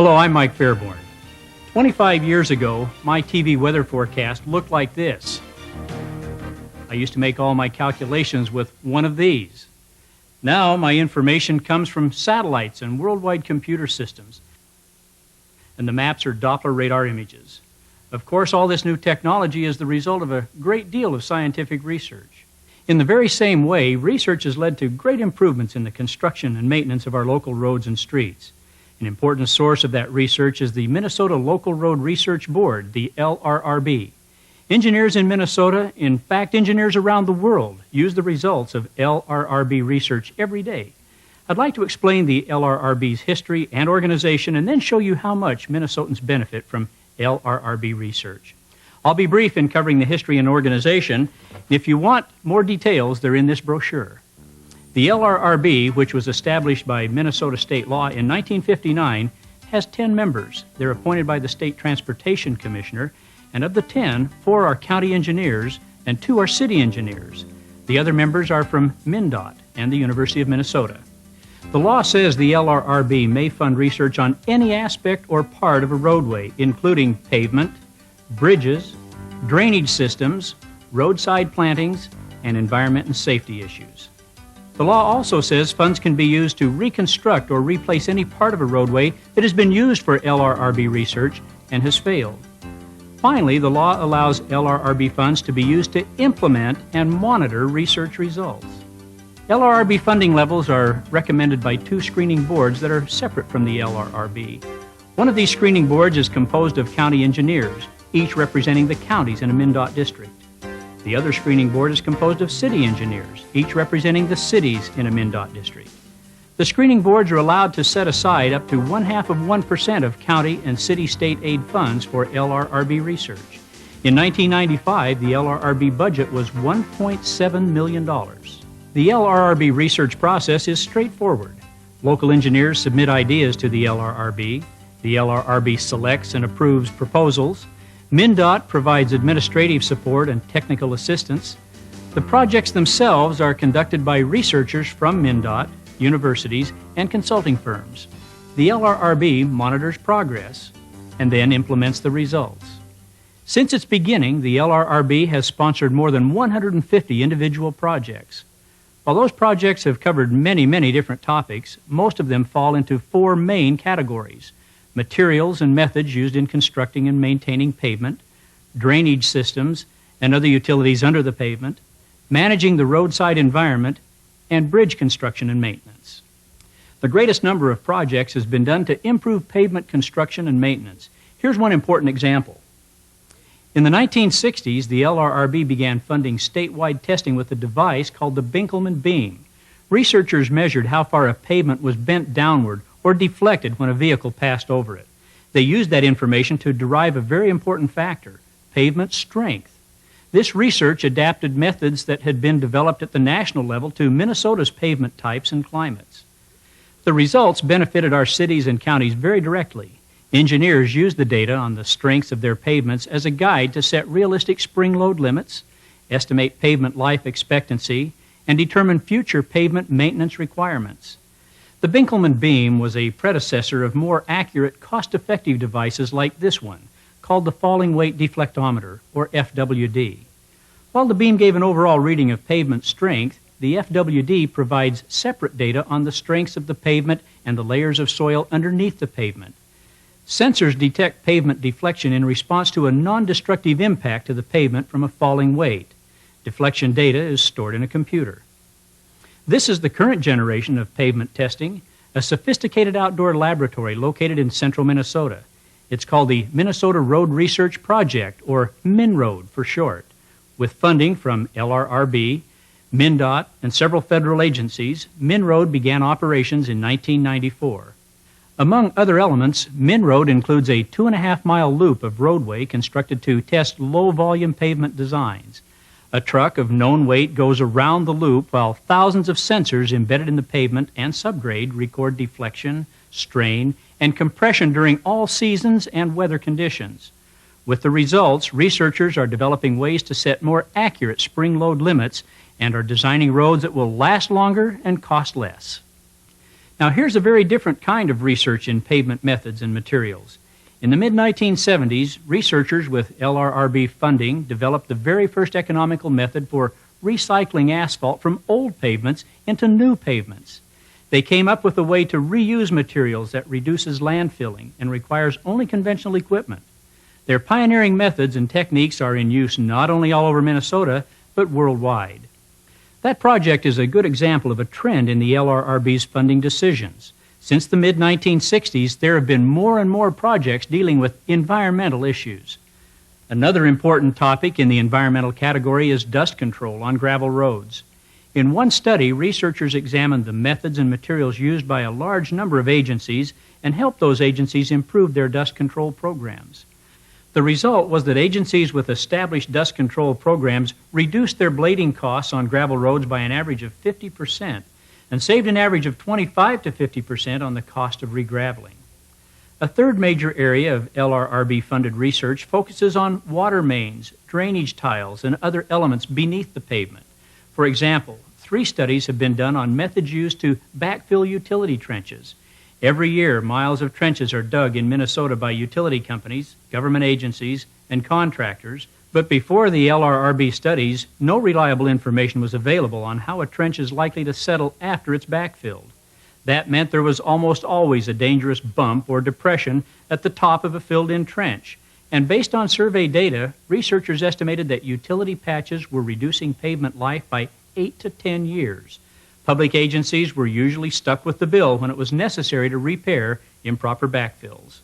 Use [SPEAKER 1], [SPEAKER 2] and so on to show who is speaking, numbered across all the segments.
[SPEAKER 1] Hello, I'm Mike Fairborn. 25 years ago, my TV weather forecast looked like this. I used to make all my calculations with one of these. Now my information comes from satellites and worldwide computer systems, and the maps are Doppler radar images. Of course, all this new technology is the result of a great deal of scientific research. In the very same way, research has led to great improvements in the construction and maintenance of our local roads and streets. An important source of that research is the Minnesota Local Road Research Board, the LRRB. Engineers in Minnesota, in fact engineers around the world, use the results of LRRB research every day. I'd like to explain the LRRB's history and organization and then show you how much Minnesotans benefit from LRRB research. I'll be brief in covering the history and organization. If you want more details, they're in this brochure. The LRRB, which was established by Minnesota state law in 1959, has 10 members. They're appointed by the State Transportation Commissioner, and of the 10, 4 are county engineers and 2 are city engineers. The other members are from MnDOT and the University of Minnesota. The law says the LRRB may fund research on any aspect or part of a roadway, including pavement, bridges, drainage systems, roadside plantings, and environment and safety issues. The law also says funds can be used to reconstruct or replace any part of a roadway that has been used for LRRB research and has failed. Finally, the law allows LRRB funds to be used to implement and monitor research results. LRRB funding levels are recommended by 2 screening boards that are separate from the LRRB. One of these screening boards is composed of county engineers, each representing the counties in a MnDOT district. The other screening board is composed of city engineers, each representing the cities in a MnDOT district. The screening boards are allowed to set aside up to 0.5% of county and city state aid funds for LRRB research. In 1995, the LRRB budget was $1.7 million. The LRRB research process is straightforward. Local engineers submit ideas to the LRRB. The LRRB selects and approves proposals. MnDOT provides administrative support and technical assistance. The projects themselves are conducted by researchers from MnDOT, universities, and consulting firms. The LRRB monitors progress and then implements the results. Since its beginning, the LRRB has sponsored more than 150 individual projects. While those projects have covered many different topics, most of them fall into 4 main categories: materials and methods used in constructing and maintaining pavement, drainage systems and other utilities under the pavement, managing the roadside environment, and bridge construction and maintenance. The greatest number of projects has been done to improve pavement construction and maintenance. Here's one important example. In the 1960s, the LRRB began funding statewide testing with a device called the Binkelman beam. Researchers measured how far a pavement was bent downward or deflected when a vehicle passed over it. They used that information to derive a very important factor: pavement strength. This research adapted methods that had been developed at the national level to Minnesota's pavement types and climates. The results benefited our cities and counties very directly. Engineers used the data on the strengths of their pavements as a guide to set realistic spring load limits, estimate pavement life expectancy, and determine future pavement maintenance requirements. The Binkelman beam was a predecessor of more accurate, cost-effective devices like this one, called the falling weight deflectometer, or FWD. While the beam gave an overall reading of pavement strength, the FWD provides separate data on the strengths of the pavement and the layers of soil underneath the pavement. Sensors detect pavement deflection in response to a non-destructive impact to the pavement from a falling weight. Deflection data is stored in a computer. This is the current generation of pavement testing, a sophisticated outdoor laboratory located in central Minnesota. It's called the Minnesota Road Research Project, or MnRoad for short. With funding from LRRB, MnDOT, and several federal agencies, MnRoad began operations in 1994. Among other elements, MnRoad includes a 2.5-mile loop of roadway constructed to test low-volume pavement designs. A truck of known weight goes around the loop while thousands of sensors embedded in the pavement and subgrade record deflection, strain, and compression during all seasons and weather conditions. With the results, researchers are developing ways to set more accurate spring load limits and are designing roads that will last longer and cost less. Now here's a very different kind of research in pavement methods and materials. In the mid-1970s, researchers with LRRB funding developed the very first economical method for recycling asphalt from old pavements into new pavements. They came up with a way to reuse materials that reduces landfilling and requires only conventional equipment. Their pioneering methods and techniques are in use not only all over Minnesota, but worldwide. That project is a good example of a trend in the LRRB's funding decisions. Since the mid-1960s, there have been more and more projects dealing with environmental issues. Another important topic in the environmental category is dust control on gravel roads. In one study, researchers examined the methods and materials used by a large number of agencies and helped those agencies improve their dust control programs. The result was that agencies with established dust control programs reduced their blading costs on gravel roads by an average of 50% and saved an average of 25 to 50% on the cost of regraveling. A third major area of LRRB-funded research focuses on water mains, drainage tiles, and other elements beneath the pavement. For example, 3 studies have been done on methods used to backfill utility trenches. Every year, miles of trenches are dug in Minnesota by utility companies, government agencies, and contractors, but before the LRRB studies, no reliable information was available on how a trench is likely to settle after it's backfilled. That meant there was almost always a dangerous bump or depression at the top of a filled-in trench. And based on survey data, researchers estimated that utility patches were reducing pavement life by 8 to 10 years. Public agencies were usually stuck with the bill when it was necessary to repair improper backfills.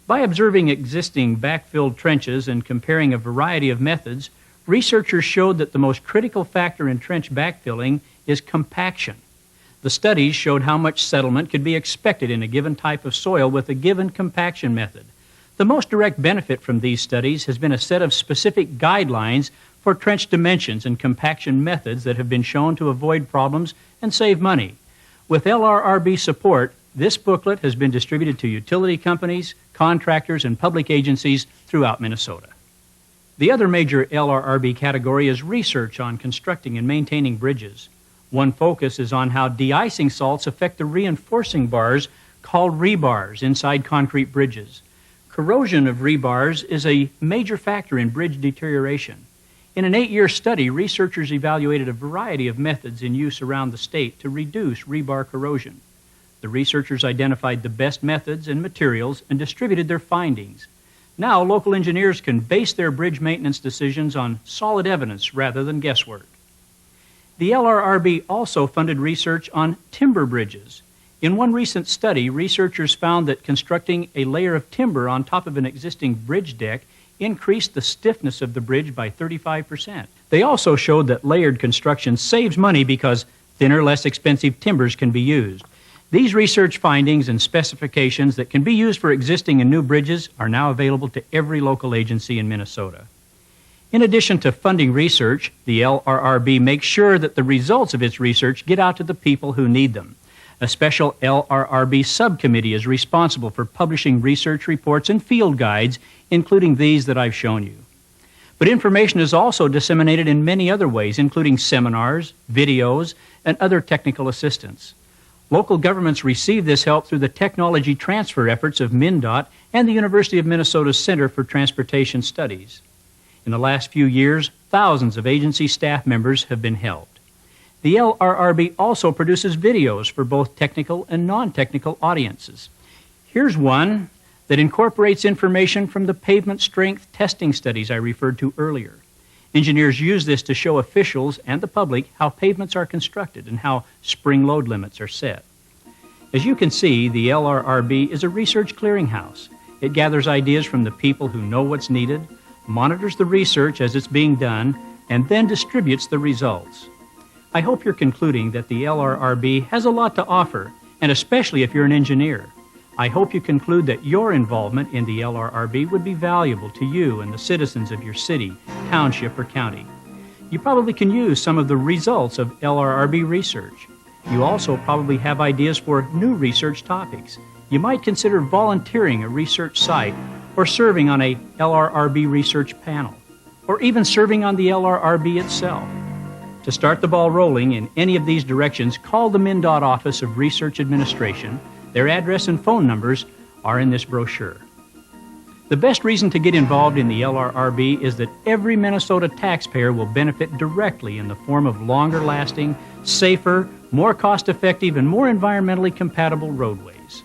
[SPEAKER 1] By observing existing backfilled trenches and comparing a variety of methods, researchers showed that the most critical factor in trench backfilling is compaction. The studies showed how much settlement could be expected in a given type of soil with a given compaction method. The most direct benefit from these studies has been a set of specific guidelines for trench dimensions and compaction methods that have been shown to avoid problems and save money. With LRRB support, this booklet has been distributed to utility companies, contractors, and public agencies throughout Minnesota. The other major LRRB category is research on constructing and maintaining bridges. One focus is on how de-icing salts affect the reinforcing bars called rebars inside concrete bridges. Corrosion of rebars is a major factor in bridge deterioration. In an 8-year study, researchers evaluated a variety of methods in use around the state to reduce rebar corrosion. The researchers identified the best methods and materials and distributed their findings. Now, local engineers can base their bridge maintenance decisions on solid evidence rather than guesswork. The LRRB also funded research on timber bridges. In one recent study, researchers found that constructing a layer of timber on top of an existing bridge deck increased the stiffness of the bridge by 35%. They also showed that layered construction saves money because thinner, less expensive timbers can be used. These research findings and specifications that can be used for existing and new bridges are now available to every local agency in Minnesota. In addition to funding research, the LRRB makes sure that the results of its research get out to the people who need them. A special LRRB subcommittee is responsible for publishing research reports and field guides, including these that I've shown you. But information is also disseminated in many other ways, including seminars, videos, and other technical assistance. Local governments receive this help through the technology transfer efforts of MnDOT and the University of Minnesota's Center for Transportation Studies. In the last few years, thousands of agency staff members have been helped. The LRRB also produces videos for both technical and non-technical audiences. Here's one that incorporates information from the pavement strength testing studies I referred to earlier. Engineers use this to show officials and the public how pavements are constructed and how spring load limits are set. As you can see, the LRRB is a research clearinghouse. It gathers ideas from the people who know what's needed, monitors the research as it's being done, and then distributes the results. I hope you're concluding that the LRRB has a lot to offer, and especially if you're an engineer. I hope you conclude that your involvement in the LRRB would be valuable to you and the citizens of your city, township, or county. You probably can use some of the results of LRRB research. You also probably have ideas for new research topics. You might consider volunteering a research site or serving on a LRRB research panel, or even serving on the LRRB itself. To start the ball rolling in any of these directions, call the MnDOT Office of Research Administration. Their address and phone numbers are in this brochure. The best reason to get involved in the LRRB is that every Minnesota taxpayer will benefit directly in the form of longer-lasting, safer, more cost-effective, and more environmentally compatible roadways.